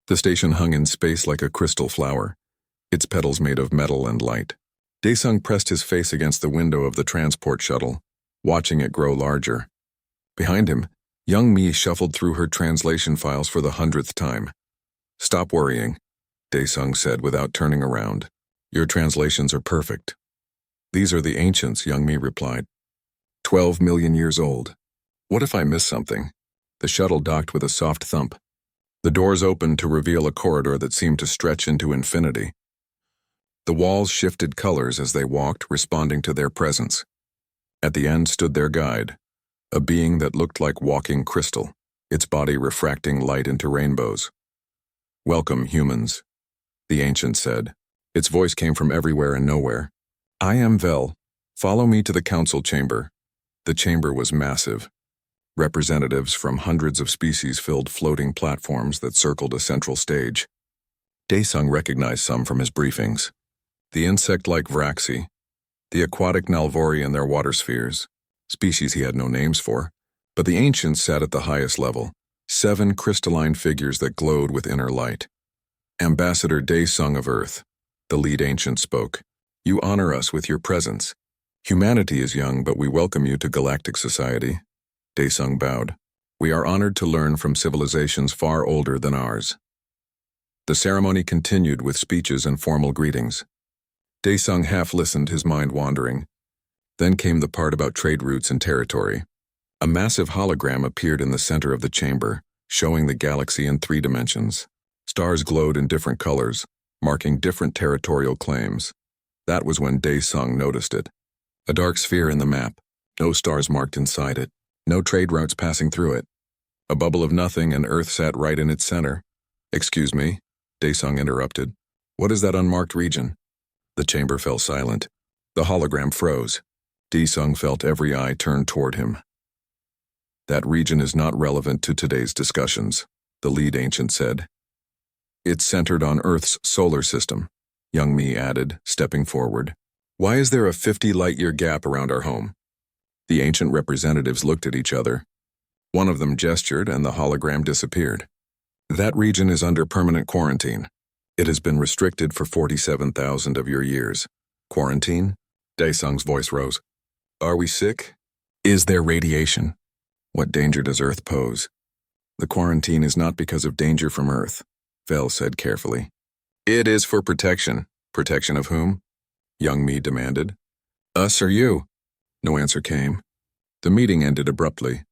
The station hung in space like a crystal flower, its petals made of metal and light. Daesung pressed his face against the window of the transport shuttle, watching it grow larger. Behind him, young Mi shuffled through her translation files for the 100th time. "Stop worrying," Daesung said without turning around. "Your translations are perfect." "These are the ancients," young Mi replied. 12 million years old. What if I miss something?" The shuttle docked with a soft thump. The doors opened to reveal a corridor that seemed to stretch into infinity. The walls shifted colors as they walked, responding to their presence. At the end stood their guide, a being that looked like walking crystal, its body refracting light into rainbows. "Welcome, humans," the ancient said. Its voice came from everywhere and nowhere. "I am Vel. Follow me to the council chamber." The chamber was massive. Representatives from hundreds of species filled floating platforms that circled a central stage. Daesung recognized some from his briefings. The insect-like Vraxi, the aquatic Nalvori and their water spheres, species he had no names for, but the ancients sat at the highest level, 7 crystalline figures that glowed with inner light. "Ambassador Daesung of Earth," the lead ancient spoke. "You honor us with your presence. Humanity is young, but we welcome you to Galactic Society." Daesung bowed. "We are honored to learn from civilizations far older than ours." The ceremony continued with speeches and formal greetings. Daesung half listened, his mind wandering. Then came the part about trade routes and territory. A massive hologram appeared in the center of the chamber, showing the galaxy in 3 dimensions. Stars glowed in different colors, marking different territorial claims. That was when Daesung noticed it. A dark sphere in the map, no stars marked inside it. No trade routes passing through it. A bubble of nothing, and Earth sat right in its center. "Excuse me," Daesung interrupted. "What is that unmarked region?" The chamber fell silent. The hologram froze. Daesung felt every eye turned toward him. "That region is not relevant to today's discussions," the lead ancient said. "It's centered on Earth's solar system," young Mi added, stepping forward. "Why is there a 50 light-year gap around our home?" The ancient representatives looked at each other. One of them gestured and the hologram disappeared. "That region is under permanent quarantine. It has been restricted for 47,000 of your years." "Quarantine?" Daesung's voice rose. "Are we sick? Is there radiation? What danger does Earth pose?" "The quarantine is not because of danger from Earth," Vel said carefully. "It is for protection." "Protection of whom?" young Mi demanded. "Us or you?" No answer came. The meeting ended abruptly.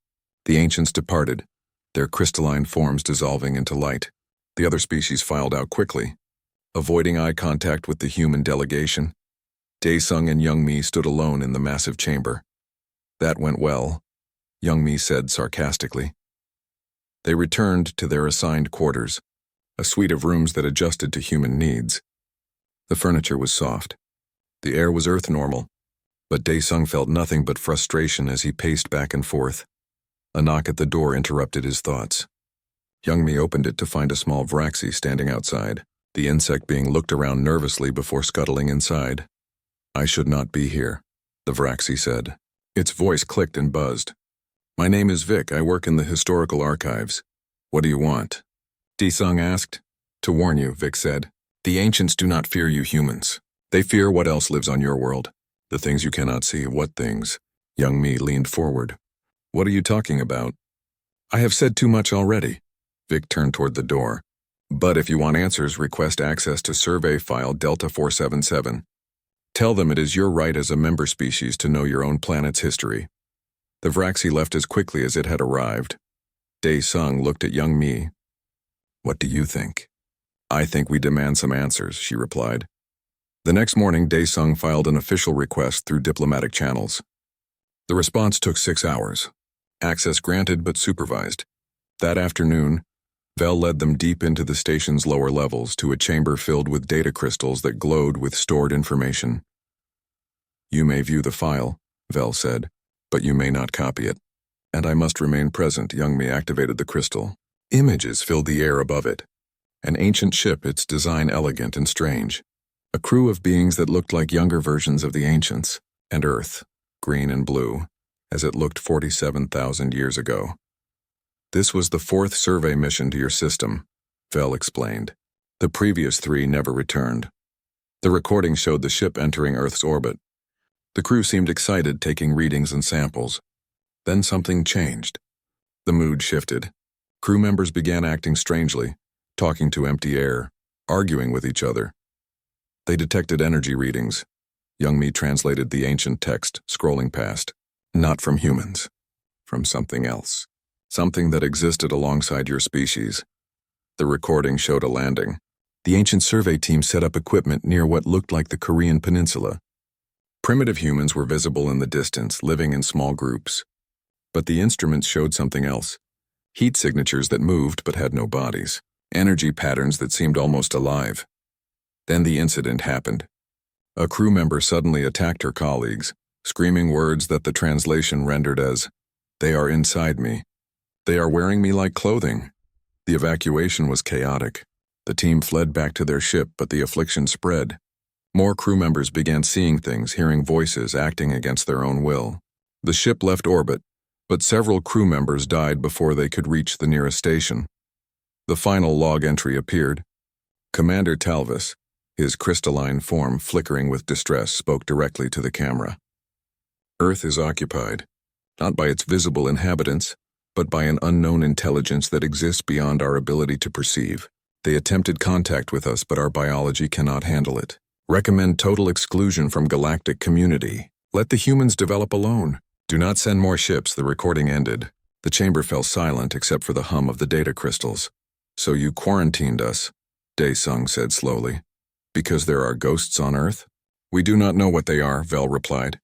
The ancients departed, their crystalline forms dissolving into light. The other species filed out quickly, avoiding eye contact with the human delegation. Daesung and young Mi stood alone in the massive chamber. "That went well," young Mi said sarcastically. They returned to their assigned quarters, a suite of rooms that adjusted to human needs. The furniture was soft. The air was Earth normal. But Daesung felt nothing but frustration as he paced back and forth. A knock at the door interrupted his thoughts. Young Mi opened it to find a small Vraxi standing outside, the insect being looked around nervously before scuttling inside. "I should not be here," the Vraxi said. Its voice clicked and buzzed. "My name is Vic. I work in the historical archives. What do you want?" Daesung asked. "To warn you," Vic said. "The ancients do not fear you humans. They fear what else lives on your world. The things you cannot see." "What things?" Young Mi leaned forward. "What are you talking about?" "I have said too much already." Vic turned toward the door. "But if you want answers, request access to Survey File Delta 477. Tell them it is your right as a member species to know your own planet's history." The Vraxi left as quickly as it had arrived. Daesung looked at young Mi. "What do you think?" "I think we demand some answers," she replied. The next morning, Daesung filed an official request through diplomatic channels. The response took 6 hours. Access granted but supervised. That afternoon, Vel led them deep into the station's lower levels to a chamber filled with data crystals that glowed with stored information. "You may view the file," Vel said, "but you may not copy it." "And I must remain present." Young Mi activated the crystal. Images filled the air above it. An ancient ship, its design elegant and strange. A crew of beings that looked like younger versions of the ancients, and Earth, green and blue, as it looked 47,000 years ago. "This was the 4th survey mission to your system. Vel explained. The previous 3 never returned. The recording showed the ship entering Earth's orbit. The crew seemed excited, taking readings and samples. Then something changed. The mood shifted. Crew members began acting strangely, talking to empty air, arguing with each other. They detected energy readings. Young Me translated the ancient text, scrolling past. Not from humans. From something else. Something that existed alongside your species. The recording showed a landing. The ancient survey team set up equipment near what looked like the Korean peninsula. Primitive humans were visible in the distance, living in small groups. But the instruments showed something else. Heat signatures that moved but had no bodies. Energy patterns that seemed almost alive. Then the incident happened. A crew member suddenly attacked her colleagues, screaming words that the translation rendered as, "They are inside me. They are wearing me like clothing." The evacuation was chaotic. The team fled back to their ship, but the affliction spread. More crew members began seeing things, hearing voices, acting against their own will. The ship left orbit, but several crew members died before they could reach the nearest station. The final log entry appeared. Commander Talvis, his crystalline form flickering with distress, spoke directly to the camera. Earth is occupied, not by its visible inhabitants, but by an unknown intelligence that exists beyond our ability to perceive. They attempted contact with us, but our biology cannot handle it. Recommend total exclusion from galactic community. Let the humans develop alone. Do not send more ships. The recording ended. The chamber fell silent except for the hum of the data crystals. So you quarantined us, Dae-sung said slowly. Because there are ghosts on Earth? We do not know what they are, Vel replied.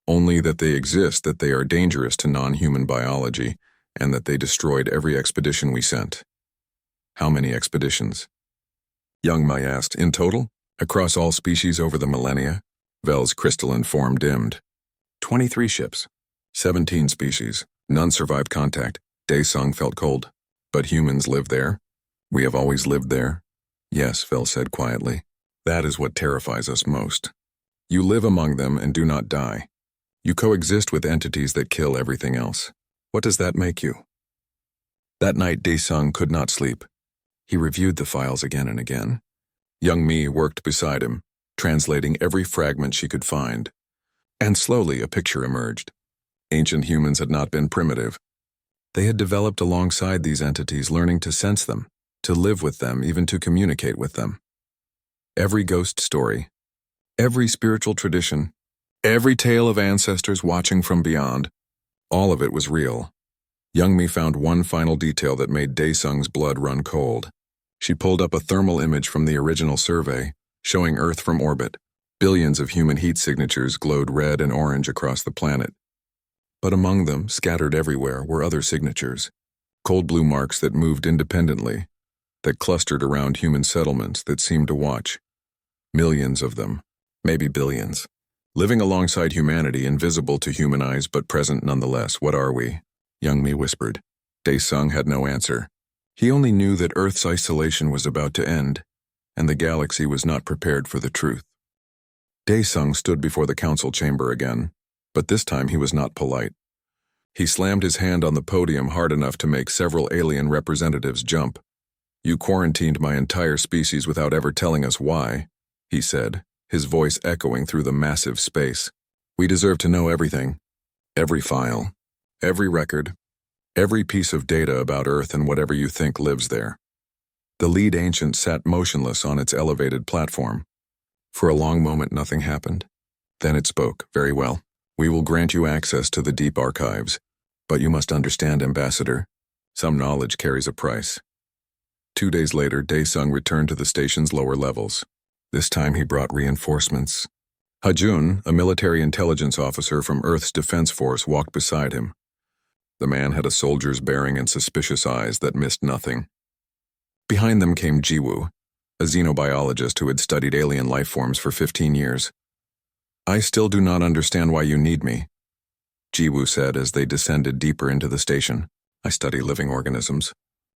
Only that they exist, that they are dangerous to non-human biology, and that they destroyed every expedition we sent. How many expeditions? Young Mai asked. In total? Across all species over the millennia? Vel's crystalline form dimmed. 23 ships. 17 species. None survived contact. Dae-sung felt cold. But humans live there? We have always lived there? Yes, Vel said quietly. That is what terrifies us most. You live among them and do not die. You coexist with entities that kill everything else. What does that make you? That night, Dae-sung could not sleep. He reviewed the files again and again. Young Mi worked beside him, translating every fragment she could find. And slowly a picture emerged. Ancient humans had not been primitive. They had developed alongside these entities, learning to sense them, to live with them, even to communicate with them. Every ghost story, every spiritual tradition, every tale of ancestors watching from beyond, all of it was real. Young Mi found one final detail that made Dae-sung's blood run cold. She pulled up a thermal image from the original survey, showing Earth from orbit. Billions of human heat signatures glowed red and orange across the planet. But among them, scattered everywhere, were other signatures. Cold blue marks that moved independently, that clustered around human settlements that seemed to watch. Millions of them, maybe billions. Living alongside humanity, invisible to human eyes but present nonetheless. What are we? Young Mi whispered. Dae-sung had no answer. He only knew that Earth's isolation was about to end, and the galaxy was not prepared for the truth. Dae-sung stood before the council chamber again, but this time he was not polite. He slammed his hand on the podium hard enough to make several alien representatives jump. You quarantined my entire species without ever telling us why, he said, his voice echoing through the massive space. We deserve to know everything. Every file. Every record. Every piece of data about Earth and whatever you think lives there. The lead ancient sat motionless on its elevated platform. For a long moment nothing happened. Then it spoke. Very well. We will grant you access to the deep archives. But you must understand, Ambassador, some knowledge carries a price. 2 days later, Dae-sung returned to the station's lower levels. This time he brought reinforcements. Ha-jun, a military intelligence officer from Earth's Defense Force, walked beside him. The man had a soldier's bearing and suspicious eyes that missed nothing. Behind them came Jiwoo, a xenobiologist who had studied alien life forms for 15 years. I still do not understand why you need me, Jiwoo said as they descended deeper into the station. I study living organisms.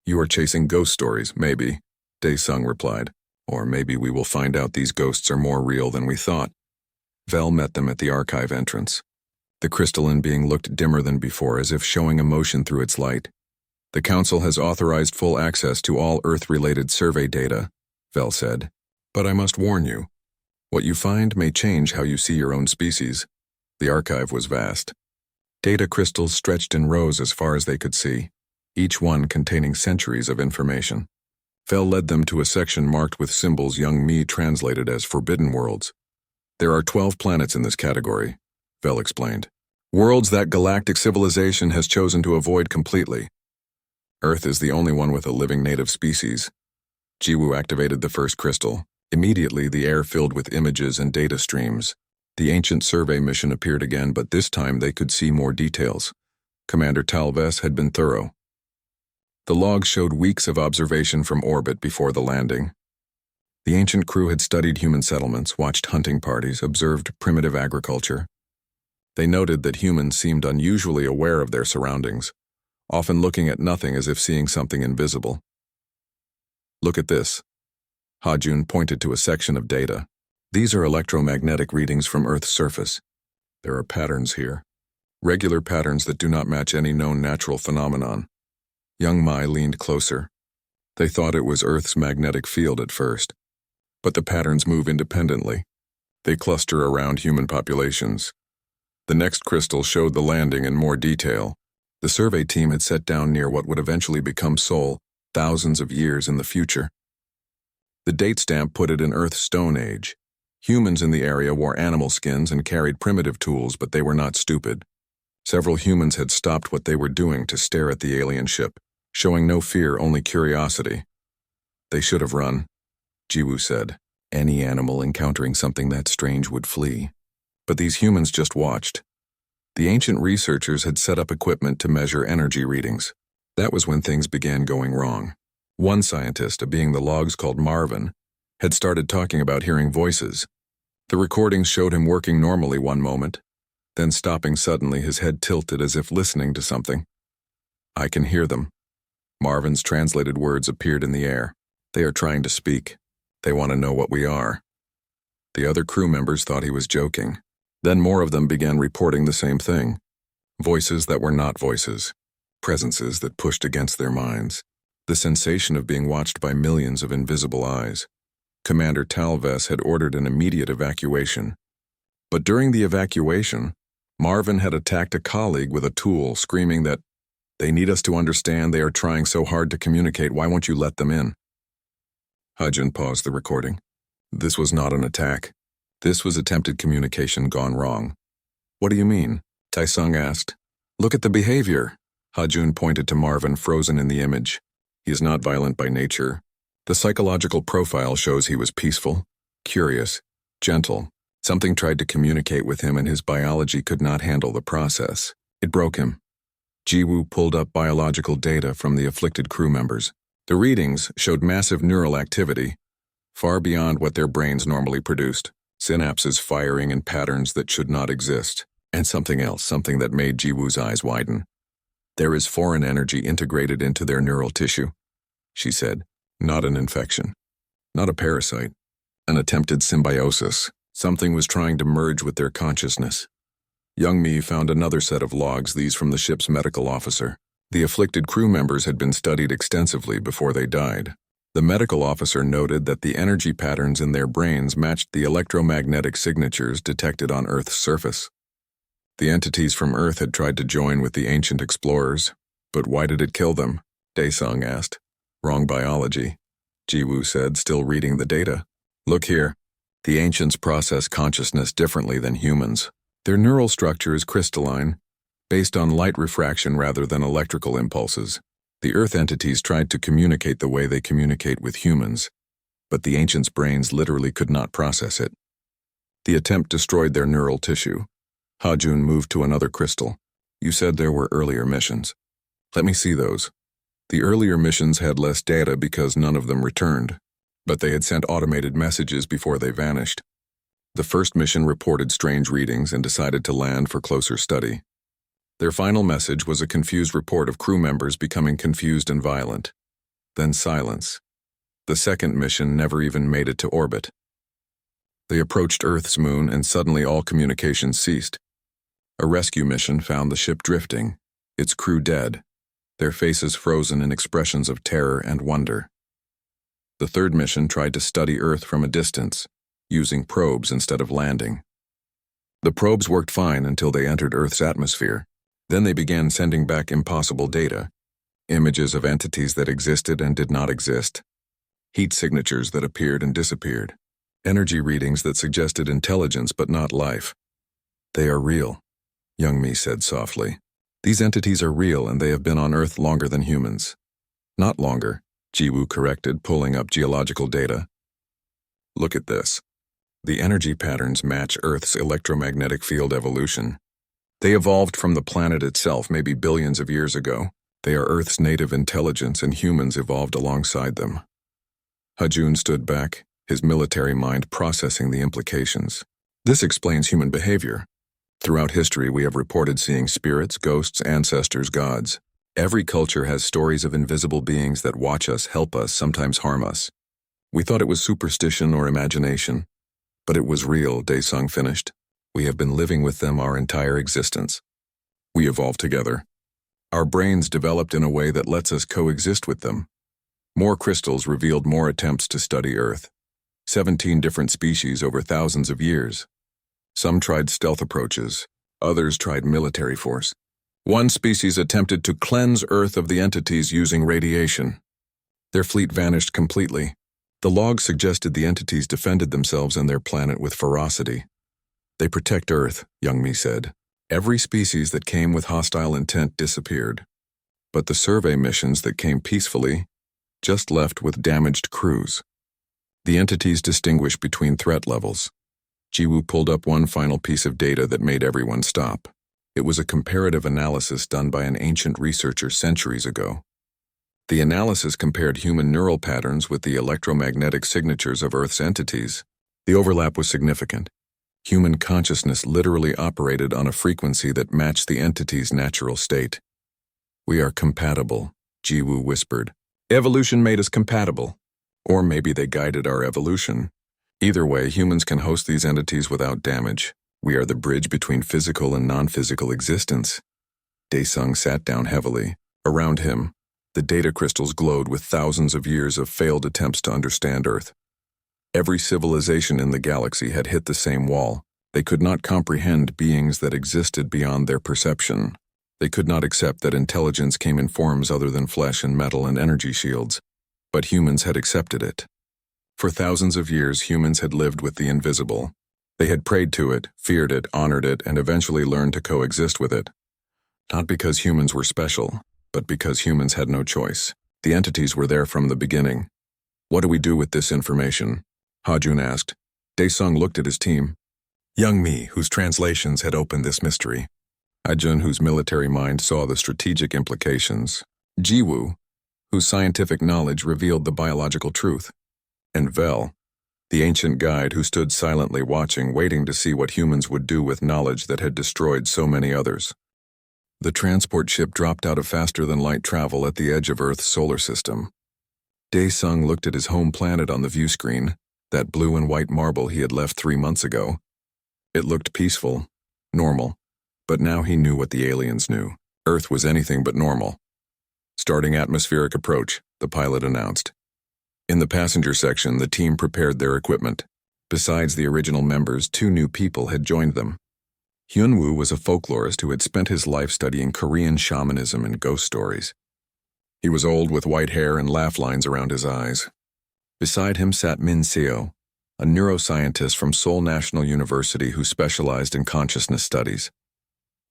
You are chasing ghost stories, maybe, Dae-sung replied. Or maybe we will find out these ghosts are more real than we thought. Vel met them at the archive entrance. The crystalline being looked dimmer than before, as if showing emotion through its light. The Council has authorized full access to all Earth-related survey data, Vel said. But I must warn you. What you find may change how you see your own species. The archive was vast. Data crystals stretched in rows as far as they could see, each one containing centuries of information. Vel led them to a section marked with symbols young Mi translated as Forbidden Worlds. There are 12 planets in this category, Vel explained. Worlds that galactic civilization has chosen to avoid completely. Earth is the only one with a living native species. Jiwoo activated the first crystal. Immediately, the air filled with images and data streams. The ancient survey mission appeared again, but this time they could see more details. Commander Talves had been thorough. The logs showed weeks of observation from orbit before the landing. The ancient crew had studied human settlements, watched hunting parties, observed primitive agriculture. They noted that humans seemed unusually aware of their surroundings, often looking at nothing as if seeing something invisible. Look at this. Ha-Jun pointed to a section of data. These are electromagnetic readings from Earth's surface. There are patterns here. Regular patterns that do not match any known natural phenomenon. Young Mai leaned closer. They thought it was Earth's magnetic field at first. But the patterns move independently. They cluster around human populations. The next crystal showed the landing in more detail. The survey team had set down near what would eventually become Seoul, thousands of years in the future. The date stamp put it in Earth's Stone Age. Humans in the area wore animal skins and carried primitive tools, but they were not stupid. Several humans had stopped what they were doing to stare at the alien ship, showing no fear, only curiosity. They should have run, Jiwoo said. Any animal encountering something that strange would flee. But these humans just watched. The ancient researchers had set up equipment to measure energy readings. That was when things began going wrong. One scientist, a being the logs called Marvin, had started talking about hearing voices. The recordings showed him working normally one moment, then stopping suddenly, his head tilted as if listening to something. I can hear them. Marvin's translated words appeared in the air. They are trying to speak. They want to know what we are. The other crew members thought he was joking. Then more of them began reporting the same thing. Voices that were not voices. Presences that pushed against their minds. The sensation of being watched by millions of invisible eyes. Commander Talves had ordered an immediate evacuation. But during the evacuation, Marvin had attacked a colleague with a tool, screaming that, "They need us to understand they are trying so hard to communicate, why won't you let them in?" Ha-Jun paused the recording. This was not an attack. This was attempted communication gone wrong. What do you mean? Taesung asked. Look at the behavior. Ha-Jun pointed to Marvin frozen in the image. He is not violent by nature. The psychological profile shows he was peaceful, curious, gentle. Something tried to communicate with him and his biology could not handle the process. It broke him. Jiwoo pulled up biological data from the afflicted crew members. The readings showed massive neural activity, far beyond what their brains normally produced. Synapses firing in patterns that should not exist. And something else, something that made Jiwoo's eyes widen. There is foreign energy integrated into their neural tissue, she said. Not an infection. Not a parasite. An attempted symbiosis. Something was trying to merge with their consciousness. Young Mi found another set of logs, these from the ship's medical officer. The afflicted crew members had been studied extensively before they died. The medical officer noted that the energy patterns in their brains matched the electromagnetic signatures detected on Earth's surface. The entities from Earth had tried to join with the ancient explorers, but why did it kill them? Daesung asked. Wrong biology, Jiwoo said, still reading the data. Look here. The ancients process consciousness differently than humans. Their neural structure is crystalline, based on light refraction rather than electrical impulses. The Earth entities tried to communicate the way they communicate with humans, but the ancients' brains literally could not process it. The attempt destroyed their neural tissue. Ha-Jun moved to another crystal. You said there were earlier missions. Let me see those. The earlier missions had less data because none of them returned, but they had sent automated messages before they vanished. The first mission reported strange readings and decided to land for closer study. Their final message was a confused report of crew members becoming confused and violent. Then silence. The second mission never even made it to orbit. They approached Earth's moon and suddenly all communication ceased. A rescue mission found the ship drifting, its crew dead. their faces frozen in expressions of terror and wonder. The third mission tried to study Earth from a distance, using probes instead of landing. The probes worked fine until they entered Earth's atmosphere. Then they began sending back impossible data, images of entities that existed and did not exist, heat signatures that appeared and disappeared, energy readings that suggested intelligence but not life. They are real, Young Mi said softly. These entities are real and they have been on Earth longer than humans. Not longer, Jiwoo corrected, pulling up geological data. Look at this. The energy patterns match Earth's electromagnetic field evolution. They evolved from the planet itself maybe billions of years ago. They are Earth's native intelligence and humans evolved alongside them. Hajun stood back, his military mind processing the implications. This explains human behavior. Throughout history, we have reported seeing spirits, ghosts, ancestors, gods. Every culture has stories of invisible beings that watch us, help us, sometimes harm us. We thought it was superstition or imagination, but it was real, Daesung finished. We have been living with them our entire existence. We evolved together. Our brains developed in a way that lets us coexist with them. More crystals revealed more attempts to study Earth. 17 different species over thousands of years. Some tried stealth approaches, others tried military force. One species attempted to cleanse Earth of the entities using radiation. Their fleet vanished completely. The logs suggested the entities defended themselves and their planet with ferocity. They protect Earth, Young Mi said. Every species that came with hostile intent disappeared. But the survey missions that came peacefully just left with damaged crews. The entities distinguish between threat levels. Jiwoo pulled up one final piece of data that made everyone stop. It was a comparative analysis done by an ancient researcher centuries ago. The analysis compared human neural patterns with the electromagnetic signatures of Earth's entities. The overlap was significant. Human consciousness literally operated on a frequency that matched the entity's natural state. We are compatible, Jiwoo whispered. Evolution made us compatible. Or maybe they guided our evolution. Either way, humans can host these entities without damage. We are the bridge between physical and non-physical existence. Daesung sat down heavily. Around him, the data crystals glowed with thousands of years of failed attempts to understand Earth. Every civilization in the galaxy had hit the same wall. They could not comprehend beings that existed beyond their perception. They could not accept that intelligence came in forms other than flesh and metal and energy shields. But humans had accepted it. For thousands of years, humans had lived with the invisible. They had prayed to it, feared it, honored it, and eventually learned to coexist with it. Not because humans were special, but because humans had no choice. The entities were there from the beginning. What do we do with this information? Hajun asked. Daesung looked at his team. Young Mi, whose translations had opened this mystery. Hajun, whose military mind saw the strategic implications. Jiwoo, whose scientific knowledge revealed the biological truth. And Vel, the ancient guide who stood silently watching, waiting to see what humans would do with knowledge that had destroyed so many others. The transport ship dropped out of faster-than-light travel at the edge of Earth's solar system. Daesung looked at his home planet on the view screen, that blue and white marble he had left 3 months ago. It looked peaceful, normal, but now he knew what the aliens knew. Earth was anything but normal. Starting atmospheric approach, the pilot announced. In the passenger section, the team prepared their equipment. Besides the original members, 2 new people had joined them. Hyunwoo was a folklorist who had spent his life studying Korean shamanism and ghost stories. He was old with white hair and laugh lines around his eyes. Beside him sat Min Seo, a neuroscientist from Seoul National University who specialized in consciousness studies.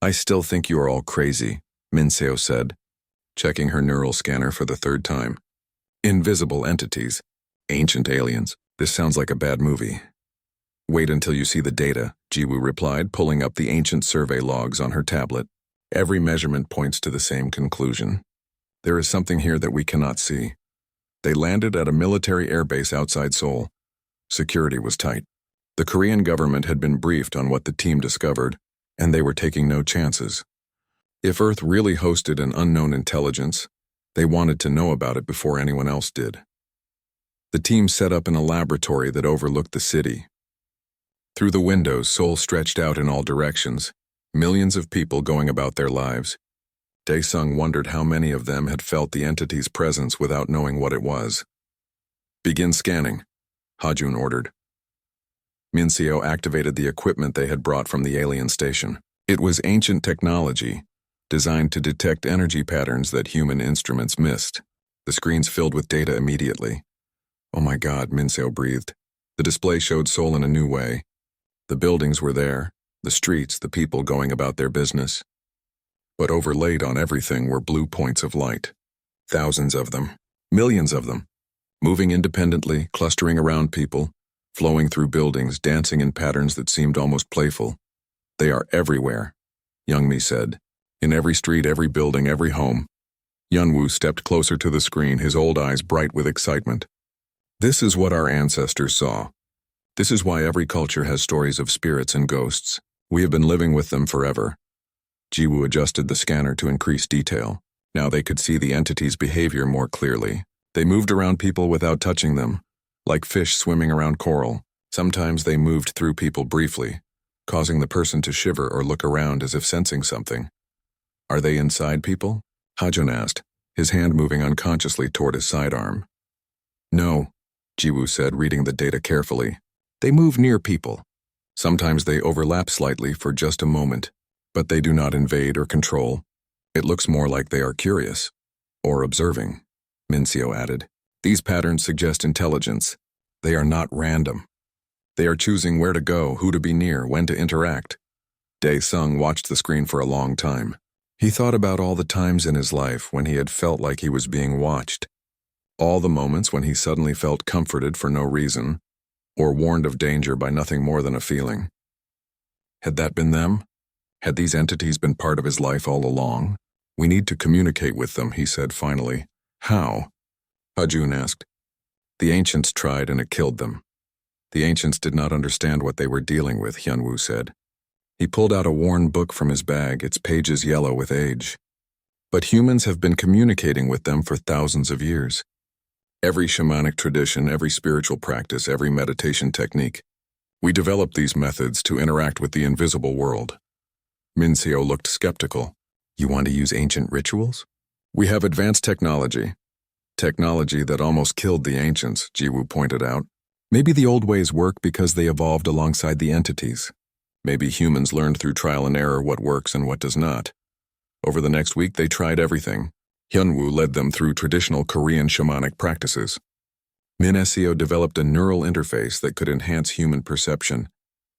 I still think you are all crazy, Min Seo said, checking her neural scanner for the 3rd time. Invisible entities. Ancient aliens. This sounds like a bad movie. Wait until you see the data, Jiwoo replied, pulling up the ancient survey logs on her tablet. Every measurement points to the same conclusion. There is something here that we cannot see. They landed at a military airbase outside Seoul. Security was tight. The Korean government had been briefed on what the team discovered, and they were taking no chances. If Earth really hosted an unknown intelligence, they wanted to know about it before anyone else did. The team set up in a laboratory that overlooked the city. Through the windows, Seoul stretched out in all directions, millions of people going about their lives. Daesung wondered how many of them had felt the entity's presence without knowing what it was. "Begin scanning," Hajun ordered. Mincio activated the equipment they had brought from the alien station. It was ancient technology, designed to detect energy patterns that human instruments missed. The screens filled with data immediately. "Oh my God," Mincio breathed. The display showed Seoul in a new way. The buildings were there, the streets, the people going about their business. But overlaid on everything were blue points of light. Thousands of them, millions of them, moving independently, clustering around people, flowing through buildings, dancing in patterns that seemed almost playful. "They are everywhere," Youngmi said. "In every street, every building, every home." Yunwoo stepped closer to the screen, his old eyes bright with excitement. "This is what our ancestors saw. This is why every culture has stories of spirits and ghosts. We have been living with them forever." Jiwoo adjusted the scanner to increase detail. Now they could see the entity's behavior more clearly. They moved around people without touching them, like fish swimming around coral. Sometimes they moved through people briefly, causing the person to shiver or look around as if sensing something. "Are they inside people?" Hajun asked, his hand moving unconsciously toward his sidearm. "No," Jiwoo said, reading the data carefully. "They move near people. Sometimes they overlap slightly for just a moment, but they do not invade or control. It looks more like they are curious, or observing," Mincio added. "These patterns suggest intelligence. They are not random. They are choosing where to go, who to be near, when to interact." Daesung watched the screen for a long time. He thought about all the times in his life when he had felt like he was being watched. All the moments when he suddenly felt comforted for no reason, or warned of danger by nothing more than a feeling. Had that been them? Had these entities been part of his life all along? "We need to communicate with them," he said finally. "How?" Hajun asked. "The ancients tried and it killed them." "The ancients did not understand what they were dealing with," Hyunwoo said. He pulled out a worn book from his bag, its pages yellow with age. "But humans have been communicating with them for thousands of years. Every shamanic tradition, every spiritual practice, every meditation technique. We developed these methods to interact with the invisible world." Mincio looked skeptical. "You want to use ancient rituals?" "We have advanced technology. Technology that almost killed the ancients," Jiwoo pointed out. "Maybe the old ways work because they evolved alongside the entities. Maybe humans learned through trial and error what works and what does not. Over the next week, they tried everything. Hyunwoo led them through traditional Korean shamanic practices. Mincio developed a neural interface that could enhance human perception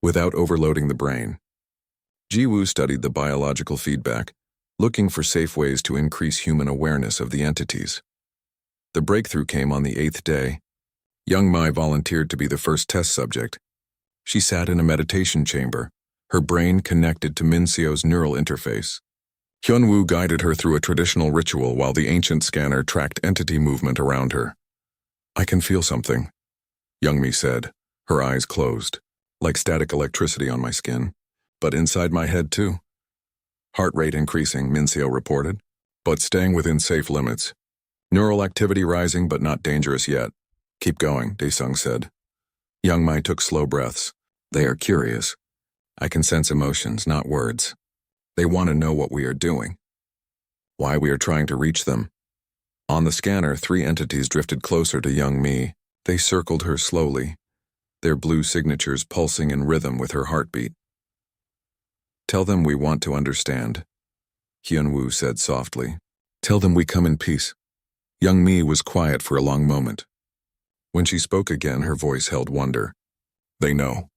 without overloading the brain. Jiwoo studied the biological feedback, looking for safe ways to increase human awareness of the entities. The breakthrough came on the 8th day. Young Mai volunteered to be the first test subject. She sat in a meditation chamber, her brain connected to Mincio's neural interface. Hyunwoo guided her through a traditional ritual while the ancient scanner tracked entity movement around her. "I can feel something," Youngmi said, her eyes closed, "like static electricity on my skin, but inside my head too." "Heart rate increasing," Mincio reported, "but staying within safe limits. Neural activity rising but not dangerous yet." "Keep going," Daesung said. Youngmi took slow breaths. "They are curious. I can sense emotions, not words. They want to know what we are doing, why we are trying to reach them." On the scanner, 3 entities drifted closer to young Mi. They circled her slowly, their blue signatures pulsing in rhythm with her heartbeat. "Tell them we want to understand," Hyunwoo said softly. "Tell them we come in peace." Young Mi was quiet for a long moment. When she spoke again, her voice held wonder. "They know.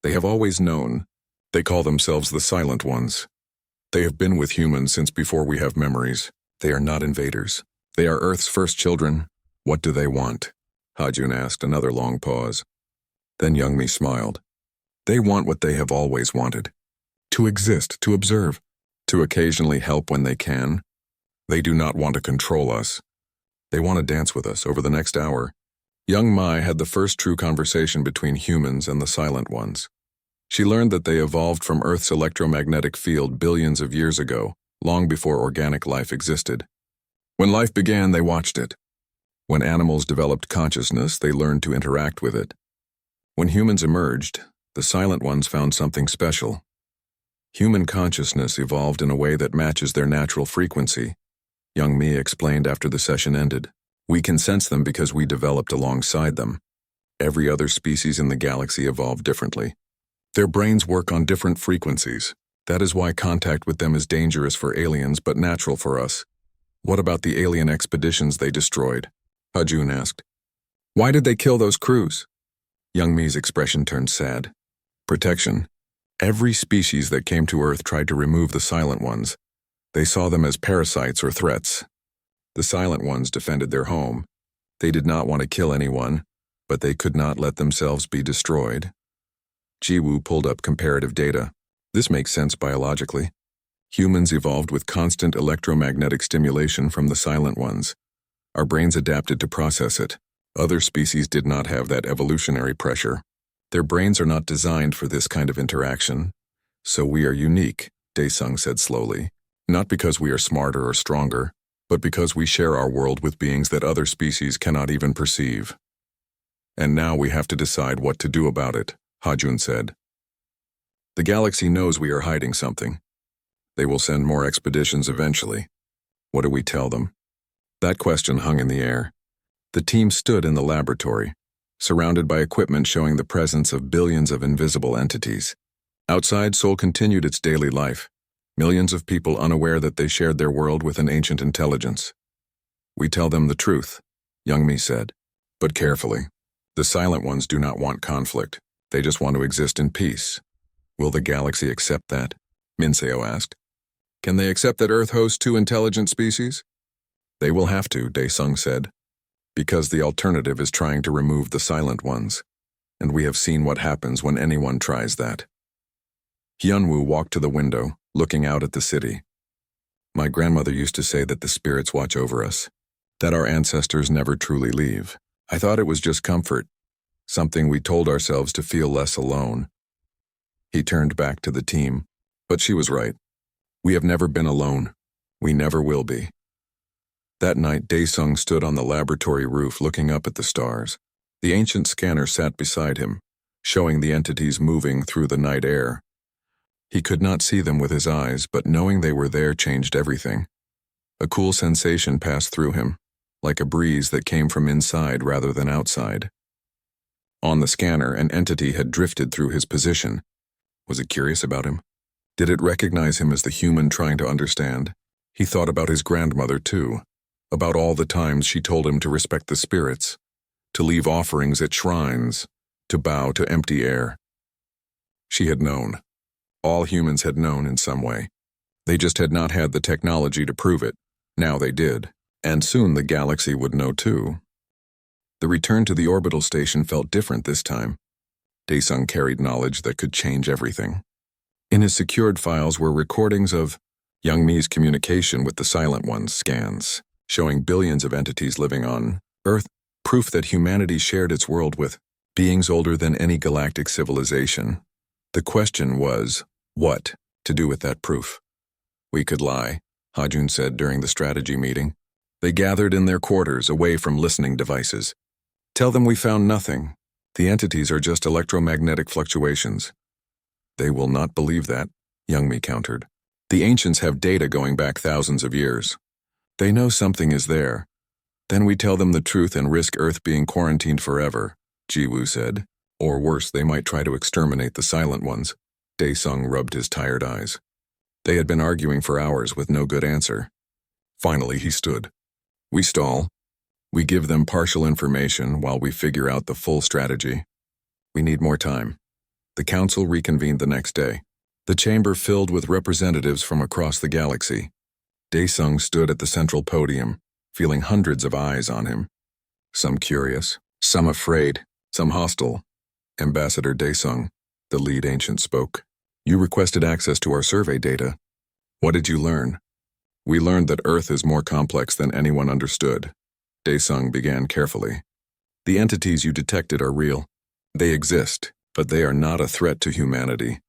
They have always known. They call themselves the Silent Ones. They have been with humans since before we have memories. They are not invaders. They are Earth's first children. What do they want?" Hajun asked, another long pause. Then Youngmi smiled. "They want what they have always wanted. To exist, to observe, to occasionally help when they can. They do not want to control us. They want to dance with us over the next hour." Young Mai had the first true conversation between humans and the Silent Ones. She learned that they evolved from Earth's electromagnetic field billions of years ago, long before organic life existed. When life began, they watched it. When animals developed consciousness, they learned to interact with it. When humans emerged, the Silent Ones found something special. Human consciousness evolved in a way that matches their natural frequency, young Mi explained after the session ended. We can sense them because we developed alongside them. Every other species in the galaxy evolved differently. Their brains work on different frequencies. That is why contact with them is dangerous for aliens but natural for us. What about the alien expeditions they destroyed? Hajun asked. Why did they kill those crews? Young Mi's expression turned sad. Protection. Every species that came to Earth tried to remove the Silent Ones. They saw them as parasites or threats. The Silent Ones defended their home. They did not want to kill anyone, but they could not let themselves be destroyed. Jiwoo pulled up comparative data. This makes sense biologically. Humans evolved with constant electromagnetic stimulation from the Silent Ones. Our brains adapted to process it. Other species did not have that evolutionary pressure. Their brains are not designed for this kind of interaction. So we are unique, Daesung said slowly. Not because we are smarter or stronger, but because we share our world with beings that other species cannot even perceive. And now we have to decide what to do about it, Hajun said. The galaxy knows we are hiding something. They will send more expeditions eventually. What do we tell them? That question hung in the air. The team stood in the laboratory, surrounded by equipment showing the presence of billions of invisible entities. Outside, Seoul continued its daily life, millions of people unaware that they shared their world with an ancient intelligence. We tell them the truth, Young Mi said, but carefully. The Silent Ones do not want conflict. They just want to exist in peace. Will the galaxy accept that? Minseo asked. Can they accept that Earth hosts two intelligent species? They will have to, Daesung said, because the alternative is trying to remove the Silent Ones, and we have seen what happens when anyone tries that. Hyunwoo walked to the window, looking out at the city. My grandmother used to say that the spirits watch over us, that our ancestors never truly leave. I thought it was just comfort, something we told ourselves to feel less alone. He turned back to the team, but she was right. We have never been alone. We never will be. That night, Daesung stood on the laboratory roof looking up at the stars. The ancient scanner sat beside him, showing the entities moving through the night air. He could not see them with his eyes, but knowing they were there changed everything. A cool sensation passed through him, like a breeze that came from inside rather than outside. On the scanner, an entity had drifted through his position. Was it curious about him? Did it recognize him as the human trying to understand? He thought about his grandmother, too. About all the times she told him to respect the spirits, to leave offerings at shrines, to bow to empty air. She had known. All humans had known in some way. They just had not had the technology to prove it. Now they did. And soon the galaxy would know too. The return to the orbital station felt different this time. Daesung carried knowledge that could change everything. In his secured files were recordings of Young Mi's communication with the Silent Ones scans, showing billions of entities living on Earth, proof that humanity shared its world with beings older than any galactic civilization. The question was, what to do with that proof? We could lie, Hajun said during the strategy meeting. They gathered in their quarters, away from listening devices. Tell them we found nothing. The entities are just electromagnetic fluctuations. They will not believe that, Young Mi countered. The ancients have data going back thousands of years. They know something is there. Then we tell them the truth and risk Earth being quarantined forever, Jiwoo said. Or worse, they might try to exterminate the Silent Ones. Daesung rubbed his tired eyes. They had been arguing for hours with no good answer. Finally, he stood. We stall. We give them partial information while we figure out the full strategy. We need more time. The council reconvened the next day. The chamber filled with representatives from across the galaxy. Daesung stood at the central podium, feeling hundreds of eyes on him. Some curious, some afraid, some hostile. Ambassador Daesung, the lead ancient, spoke. You requested access to our survey data. What did you learn? We learned that Earth is more complex than anyone understood. Daesung began carefully. The entities you detected are real. They exist, but they are not a threat to humanity.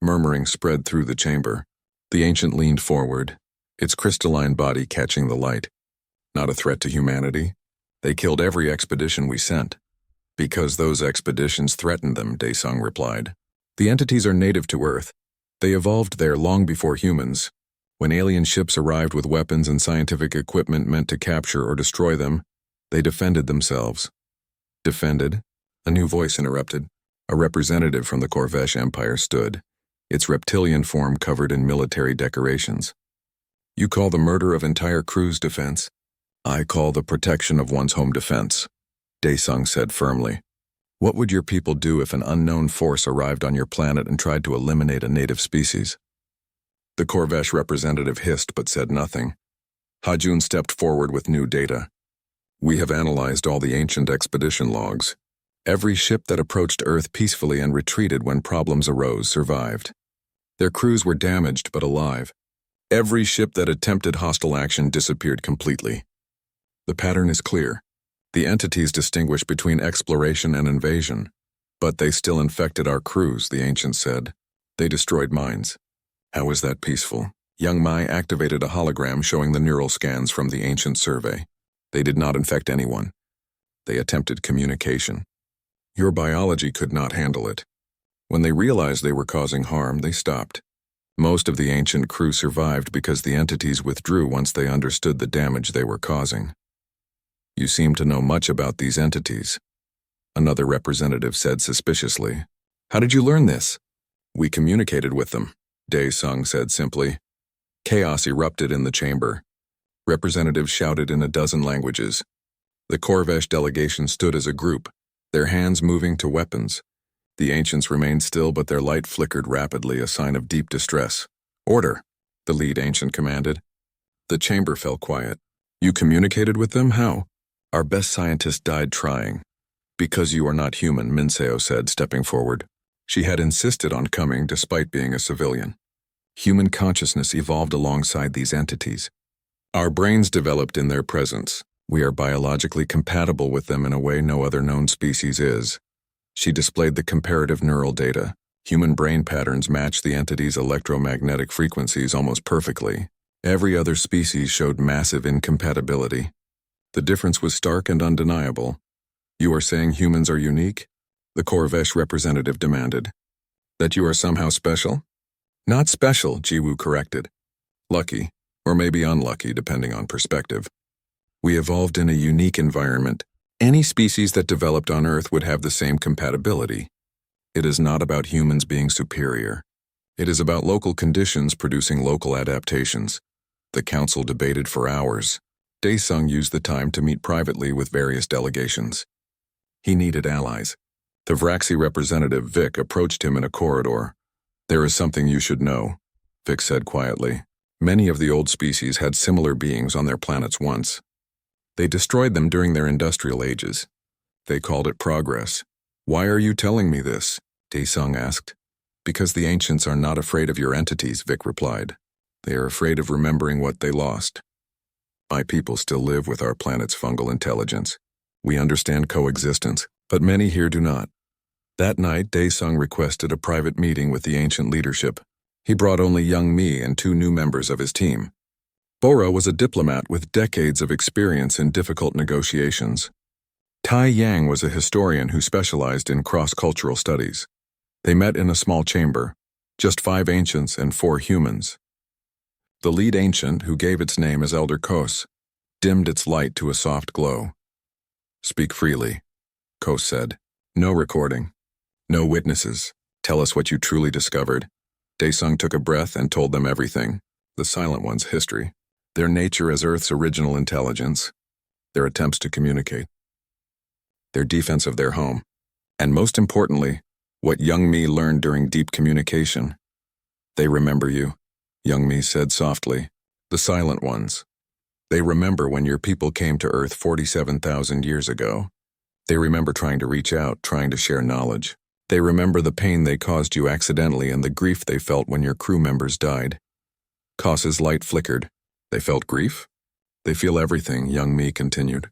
Murmuring spread through the chamber. The ancient leaned forward, its crystalline body catching the light. Not a threat to humanity. They killed every expedition we sent. Because those expeditions threatened them, Daesung replied. The entities are native to Earth. They evolved there long before humans. When alien ships arrived with weapons and scientific equipment meant to capture or destroy them, they defended themselves. Defended? A new voice interrupted. A representative from the Corvesh Empire stood, its reptilian form covered in military decorations. You call the murder of entire crews defense? I call the protection of one's home defense, Daesung said firmly. What would your people do if an unknown force arrived on your planet and tried to eliminate a native species? The Corvesh representative hissed but said nothing. Hajun stepped forward with new data. We have analyzed all the ancient expedition logs. Every ship that approached Earth peacefully and retreated when problems arose survived. Their crews were damaged but alive. Every ship that attempted hostile action disappeared completely. The pattern is clear. The entities distinguish between exploration and invasion. But they still infected our crews, the ancient said. They destroyed mines. How is that peaceful? Young Mai activated a hologram showing the neural scans from the ancient survey. They did not infect anyone. They attempted communication. Your biology could not handle it. When they realized they were causing harm, they stopped. Most of the ancient crew survived because the entities withdrew once they understood the damage they were causing. You seem to know much about these entities, another representative said suspiciously. How did you learn this? We communicated with them, Daesung said simply. Chaos erupted in the chamber. Representatives shouted in a dozen languages. The Corvesh delegation stood as a group, their hands moving to weapons. The ancients remained still, but their light flickered rapidly, a sign of deep distress. Order, the lead ancient commanded. The chamber fell quiet. You communicated with them? How? Our best scientist died trying. Because you are not human, Minseo said, stepping forward. She had insisted on coming despite being a civilian. Human consciousness evolved alongside these entities. Our brains developed in their presence. We are biologically compatible with them in a way no other known species is. She displayed the comparative neural data. Human brain patterns match the entity's electromagnetic frequencies almost perfectly. Every other species showed massive incompatibility. The difference was stark and undeniable. You are saying humans are unique? The Corvesh representative demanded. That you are somehow special? Not special, Jiwoo corrected. Lucky, or maybe unlucky depending on perspective. We evolved in a unique environment. Any species that developed on Earth would have the same compatibility. It is not about humans being superior. It is about local conditions producing local adaptations. The council debated for hours. Daesung used the time to meet privately with various delegations. He needed allies. The Vraxi representative, Vic, approached him in a corridor. There is something you should know, Vic said quietly. Many of the old species had similar beings on their planets once. They destroyed them during their industrial ages. They called it progress. Why are you telling me this? Daesung asked. Because the ancients are not afraid of your entities, Vic replied. They are afraid of remembering what they lost. My people still live with our planet's fungal intelligence. We understand coexistence, but many here do not. That night, Daesung requested a private meeting with the ancient leadership. He brought only young Mi and 2 new members of his team. Bora was a diplomat with decades of experience in difficult negotiations. Tai Yang was a historian who specialized in cross-cultural studies. They met in a small chamber, just 5 ancients and 4 humans. The lead ancient, who gave its name as Elder Kos, dimmed its light to a soft glow. Speak freely, Kos said. No recording. No witnesses. Tell us what you truly discovered. Daesung took a breath and told them everything. The Silent One's history. Their nature as Earth's original intelligence. Their attempts to communicate. Their defense of their home. And most importantly, what young Mi learned during deep communication. They remember you, young Mi said softly. The Silent Ones. They remember when your people came to Earth 47,000 years ago. They remember trying to reach out, trying to share knowledge. They remember the pain they caused you accidentally and the grief they felt when your crew members died. Kos's light flickered. They felt grief? They feel everything, young Mi continued.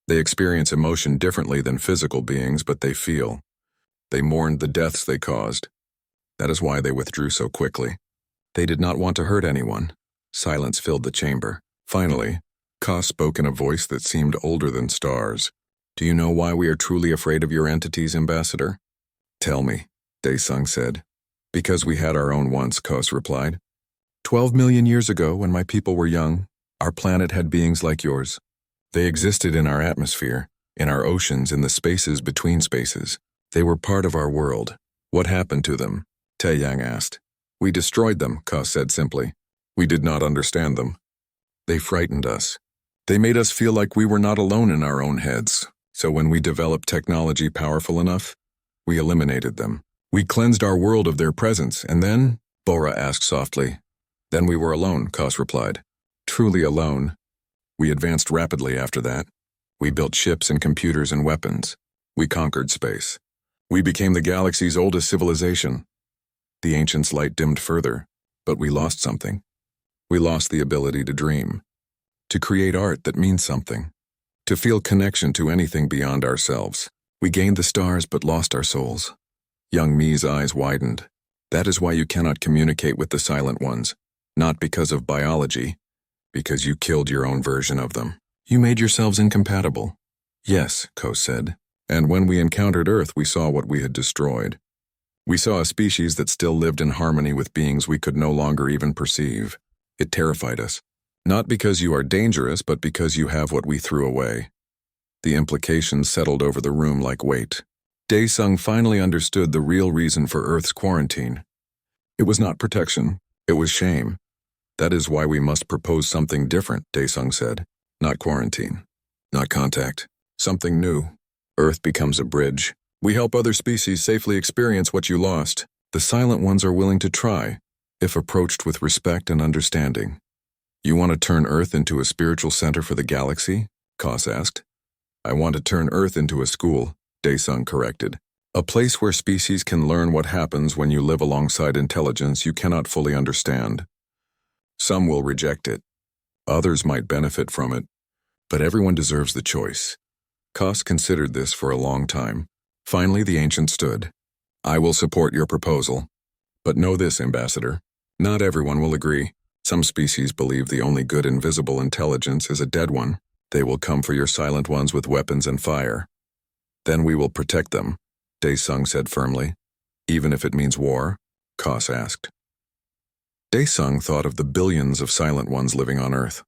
They experience emotion differently than physical beings, but they feel. They mourned the deaths they caused. That is why they withdrew so quickly. They did not want to hurt anyone. Silence filled the chamber. Finally, Kos spoke in a voice that seemed older than stars. Do you know why we are truly afraid of your entities, Ambassador? Tell me, Daesung said. Because we had our own once, Kos replied. 12 million years ago, when my people were young, our planet had beings like yours. They existed in our atmosphere, in our oceans, in the spaces between spaces. They were part of our world. What happened to them? Taeyang asked. We destroyed them, Kos said simply. We did not understand them. They frightened us. They made us feel like we were not alone in our own heads. So when we developed technology powerful enough, we eliminated them. We cleansed our world of their presence, and then, Bora asked softly. Then we were alone, Kos replied. Truly alone. We advanced rapidly after that. We built ships and computers and weapons. We conquered space. We became the galaxy's oldest civilization. The ancients' light dimmed further, but we lost something. We lost the ability to dream, to create art that means something, to feel connection to anything beyond ourselves. We gained the stars but lost our souls. Young Mi's eyes widened. That is why you cannot communicate with the Silent Ones, not because of biology, because you killed your own version of them. You made yourselves incompatible. Yes, Kos said. And when we encountered Earth, we saw what we had destroyed. We saw a species that still lived in harmony with beings we could no longer even perceive. It terrified us. Not because you are dangerous, but because you have what we threw away. The implications settled over the room like weight. Daesung finally understood the real reason for Earth's quarantine. It was not protection, it was shame. That is why we must propose something different, Daesung said. Not quarantine, not contact, something new. Earth becomes a bridge. We help other species safely experience what you lost. The Silent Ones are willing to try, if approached with respect and understanding. You want to turn Earth into a spiritual center for the galaxy? Kos asked. I want to turn Earth into a school, Daesung corrected. A place where species can learn what happens when you live alongside intelligence you cannot fully understand. Some will reject it. Others might benefit from it. But everyone deserves the choice. Kos considered this for a long time. Finally, the ancient stood. I will support your proposal. But know this, Ambassador. Not everyone will agree. Some species believe the only good invisible intelligence is a dead one. They will come for your Silent Ones with weapons and fire. Then we will protect them, Daesung said firmly. Even if it means war? Kos asked. Daesung thought of the billions of Silent Ones living on Earth.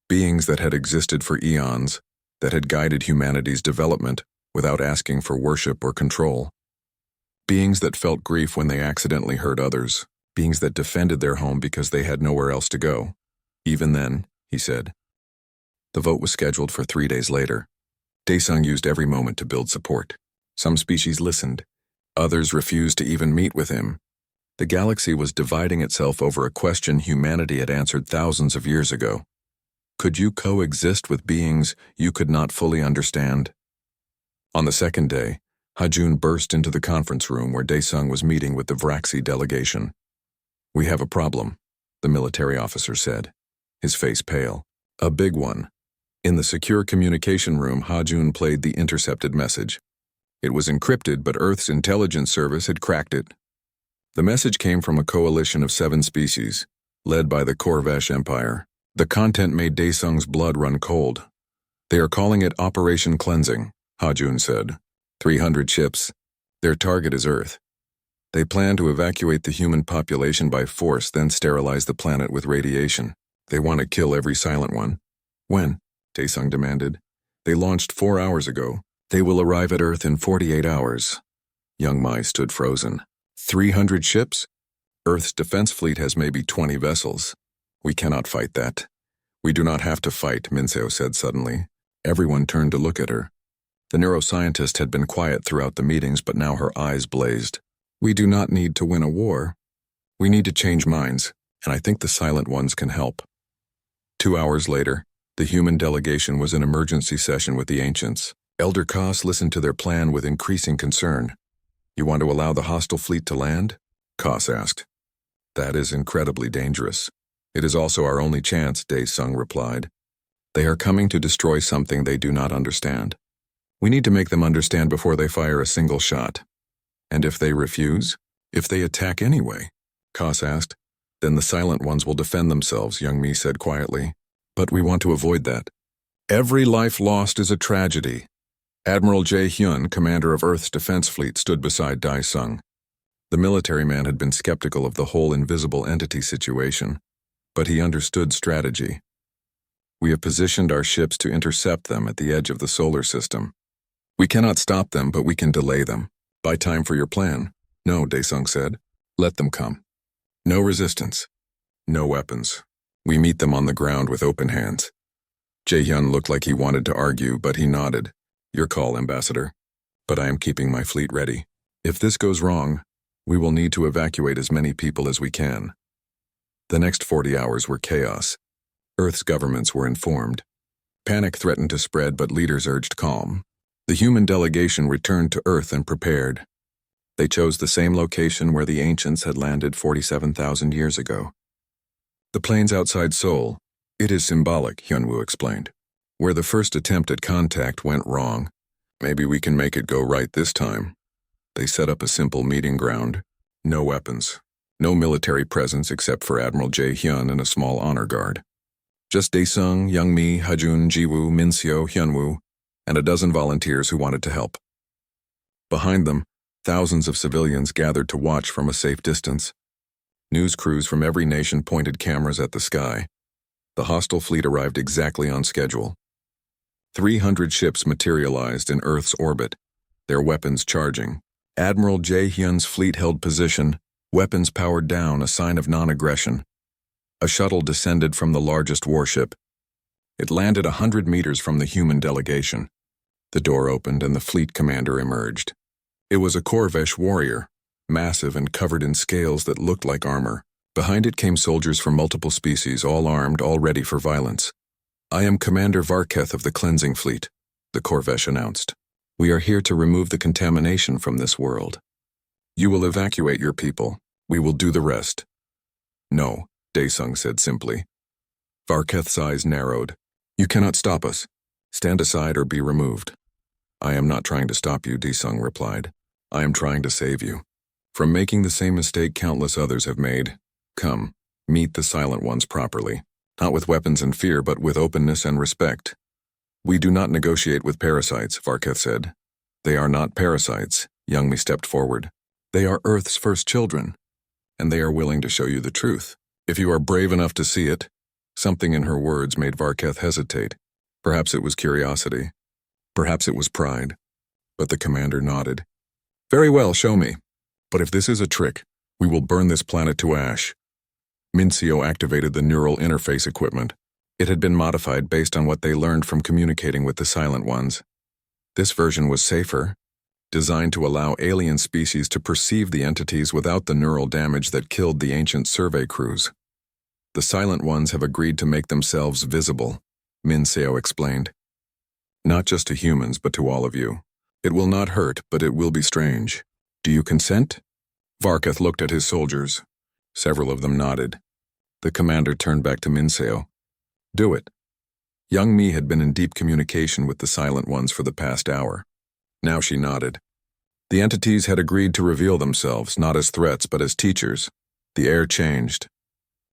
Beings that had existed for eons, that had guided humanity's development without asking for worship or control. Beings that felt grief when they accidentally hurt others. Beings that defended their home because they had nowhere else to go. Even then, he said. The vote was scheduled for 3 days later. Daesung used every moment to build support. Some species listened. Others refused to even meet with him. The galaxy was dividing itself over a question humanity had answered thousands of years ago. Could you coexist with beings you could not fully understand? On the second day, Hajun burst into the conference room where Daesung was meeting with the Vraxi delegation. We have a problem, the military officer said, his face pale. A big one. In the secure communication room, Hajun played the intercepted message. It was encrypted, but Earth's intelligence service had cracked it. The message came from a coalition of 7 species, led by the Korvesh Empire. The content made Daesung's blood run cold. They are calling it Operation Cleansing, Hajun said. 300 ships. Their target is Earth. They plan to evacuate the human population by force, then sterilize the planet with radiation. They want to kill every Silent One. When? Daesung demanded. They launched 4 hours ago. They will arrive at Earth in 48 hours. Young Mai stood frozen. 300 ships? Earth's defense fleet has maybe 20 vessels. We cannot fight that. We do not have to fight, Minseo said suddenly. Everyone turned to look at her. The neuroscientist had been quiet throughout the meetings, but now her eyes blazed. We do not need to win a war. We need to change minds, and I think the Silent Ones can help. 2 hours later, the human delegation was in emergency session with the ancients. Elder Kos listened to their plan with increasing concern. You want to allow the hostile fleet to land? Kos asked. That is incredibly dangerous. It is also our only chance, Daesung replied. They are coming to destroy something they do not understand. We need to make them understand before they fire a single shot. And if they refuse? If they attack anyway? Kos asked. Then the Silent Ones will defend themselves, Young Mi said quietly. But we want to avoid that. Every life lost is a tragedy. Admiral Jae Hyun, commander of Earth's defense fleet, stood beside Daesung. The military man had been skeptical of the whole invisible entity situation, but he understood strategy. We have positioned our ships to intercept them at the edge of the solar system. We cannot stop them, but we can delay them. Buy time for your plan. No, Daesung said. Let them come. No resistance. No weapons. We meet them on the ground with open hands. Jae-hyun looked like he wanted to argue, but he nodded. Your call, Ambassador. But I am keeping my fleet ready. If this goes wrong, we will need to evacuate as many people as we can. The next 40 hours were chaos. Earth's governments were informed. Panic threatened to spread, but leaders urged calm. The human delegation returned to Earth and prepared. They chose the same location where the ancients had landed 47,000 years ago. The plains outside Seoul. It is symbolic, Hyunwoo explained. Where the first attempt at contact went wrong. Maybe we can make it go right this time. They set up a simple meeting ground. No weapons. No military presence except for Admiral Jae-hyun and a small honor guard. Just Daesung, Youngmi, Hajun, Jiwoo, Minseo, Hyunwoo, and a dozen volunteers who wanted to help. Behind them, thousands of civilians gathered to watch from a safe distance. News crews from every nation pointed cameras at the sky. The hostile fleet arrived exactly on schedule. 300 ships materialized in Earth's orbit, their weapons charging. Admiral Jae-hyun's fleet held position, weapons powered down, a sign of non-aggression. A shuttle descended from the largest warship. It landed 100 meters from the human delegation. The door opened and the fleet commander emerged. It was a Corvesh warrior, massive and covered in scales that looked like armor. Behind it came soldiers from multiple species, all armed, all ready for violence. I am Commander Varketh of the Cleansing Fleet, the Corvesh announced. We are here to remove the contamination from this world. You will evacuate your people. We will do the rest. No, Daesung said simply. Varketh's eyes narrowed. You cannot stop us. Stand aside or be removed. I am not trying to stop you, Daesung replied. I am trying to save you. From making the same mistake countless others have made. Come, meet the Silent Ones properly. Not with weapons and fear, but with openness and respect. We do not negotiate with parasites, Varketh said. They are not parasites, Youngmi stepped forward. They are Earth's first children, and they are willing to show you the truth. If you are brave enough to see it. Something in her words made Varketh hesitate. Perhaps it was curiosity. Perhaps it was pride. But the commander nodded. Very well, show me. But if this is a trick, we will burn this planet to ash. Minseo activated the neural interface equipment. It had been modified based on what they learned from communicating with the Silent Ones. This version was safer, designed to allow alien species to perceive the entities without the neural damage that killed the ancient survey crews. The Silent Ones have agreed to make themselves visible, Minseo explained. Not just to humans, but to all of you. It will not hurt, but it will be strange. Do you consent? Varketh looked at his soldiers. Several of them nodded. The commander turned back to Minseo. Do it. Youngmi had been in deep communication with the Silent Ones for the past hour. Now she nodded. The entities had agreed to reveal themselves, not as threats, but as teachers. The air changed.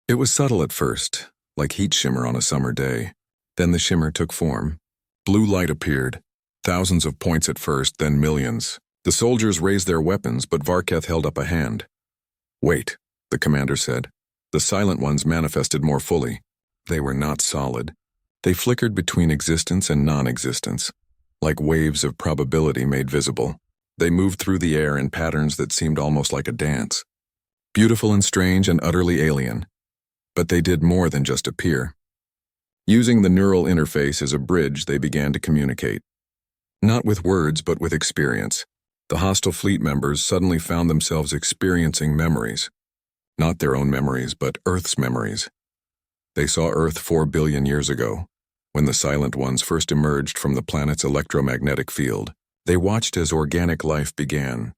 It was subtle at first, like heat shimmer on a summer day. Then the shimmer took form. Blue light appeared. Thousands of points at first, then millions. The soldiers raised their weapons, but Varketh held up a hand. Wait, the commander said. The Silent Ones manifested more fully. They were not solid. They flickered between existence and non-existence, like waves of probability made visible. They moved through the air in patterns that seemed almost like a dance. Beautiful and strange and utterly alien. But they did more than just appear. Using the neural interface as a bridge, they began to communicate. Not with words, but with experience. The hostile fleet members suddenly found themselves experiencing memories. Not their own memories, but Earth's memories. They saw Earth 4 billion years ago, when the Silent Ones first emerged from the planet's electromagnetic field. They watched as organic life began,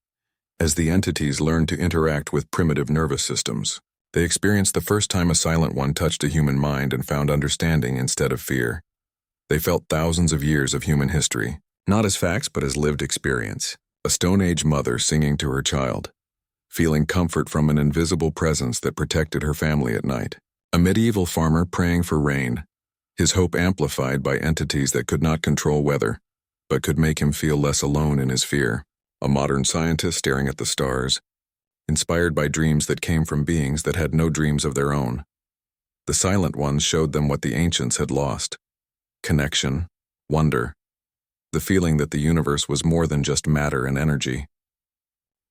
as the entities learned to interact with primitive nervous systems. They experienced the first time a Silent One touched a human mind and found understanding instead of fear. They felt thousands of years of human history, not as facts but as lived experience. A Stone Age mother singing to her child, feeling comfort from an invisible presence that protected her family at night. A medieval farmer praying for rain, his hope amplified by entities that could not control weather, but could make him feel less alone in his fear. A modern scientist staring at the stars, inspired by dreams that came from beings that had no dreams of their own. The silent ones showed them what the ancients had lost: connection, wonder, the feeling that the universe was more than just matter and energy.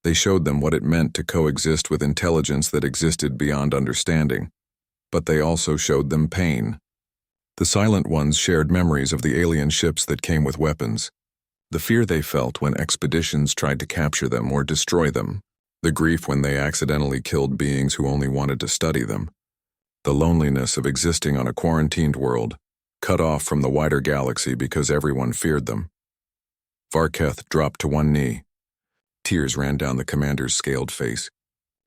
They showed them what it meant to coexist with intelligence that existed beyond understanding, but they also showed them pain. The silent ones shared memories of the alien ships that came with weapons, the fear they felt when expeditions tried to capture them or destroy them, the grief when they accidentally killed beings who only wanted to study them, the loneliness of existing on a quarantined world, cut off from the wider galaxy because everyone feared them. Varketh dropped to one knee. Tears ran down the commander's scaled face.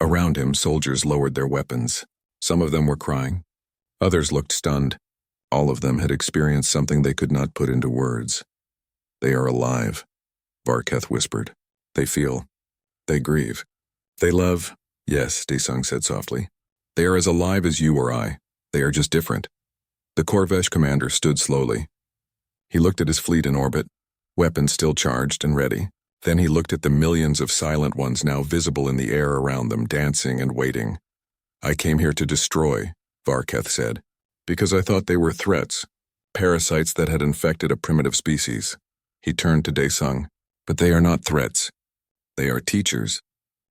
Around him, soldiers lowered their weapons. Some of them were crying. Others looked stunned. All of them had experienced something they could not put into words. "They are alive," Varketh whispered. "They feel. They grieve. They love." "Yes," Daesung said softly. "They are as alive as you or I. They are just different." The Corvesh commander stood slowly. He looked at his fleet in orbit, weapons still charged and ready. Then he looked at the millions of silent ones now visible in the air around them, dancing and waiting. "I came here to destroy," Varketh said, "because I thought they were threats, parasites that had infected a primitive species." He turned to Daesung. "But they are not threats. They are teachers.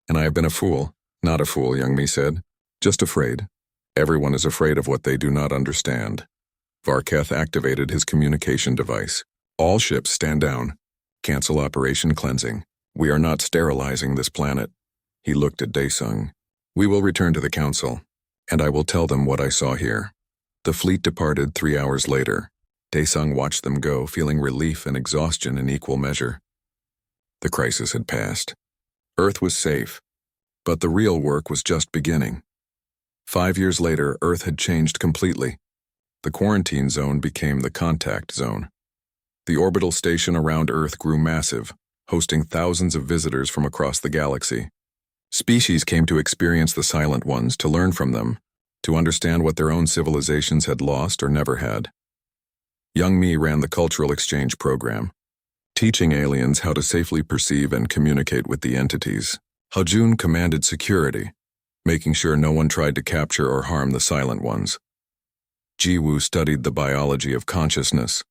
And I have been a fool." "Not a fool," Youngmi said. "Just afraid. Everyone is afraid of what they do not understand." Varketh activated his communication device. "All ships stand down. Cancel Operation Cleansing. We are not sterilizing this planet." He looked at Daesung. "We will return to the council, and I will tell them what I saw here." The fleet departed 3 hours later. Daesung watched them go, feeling relief and exhaustion in equal measure. The crisis had passed. Earth was safe, but the real work was just beginning. 5 years later, Earth had changed completely. The quarantine zone became the contact zone. The orbital station around Earth grew massive, hosting thousands of visitors from across the galaxy. Species came to experience the silent ones, to learn from them, to understand what their own civilizations had lost or never had. Young Mi ran the cultural exchange program, teaching aliens how to safely perceive and communicate with the entities. Hajun commanded security, making sure no one tried to capture or harm the silent ones. Jiwoo studied the biology of consciousness,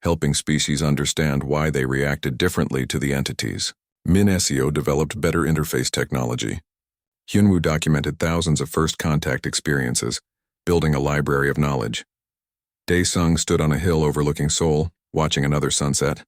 helping species understand why they reacted differently to the entities. Min Esio developed better interface technology. Hyunwoo documented thousands of first contact experiences, building a library of knowledge. Daesung stood on a hill overlooking Seoul, watching another sunset.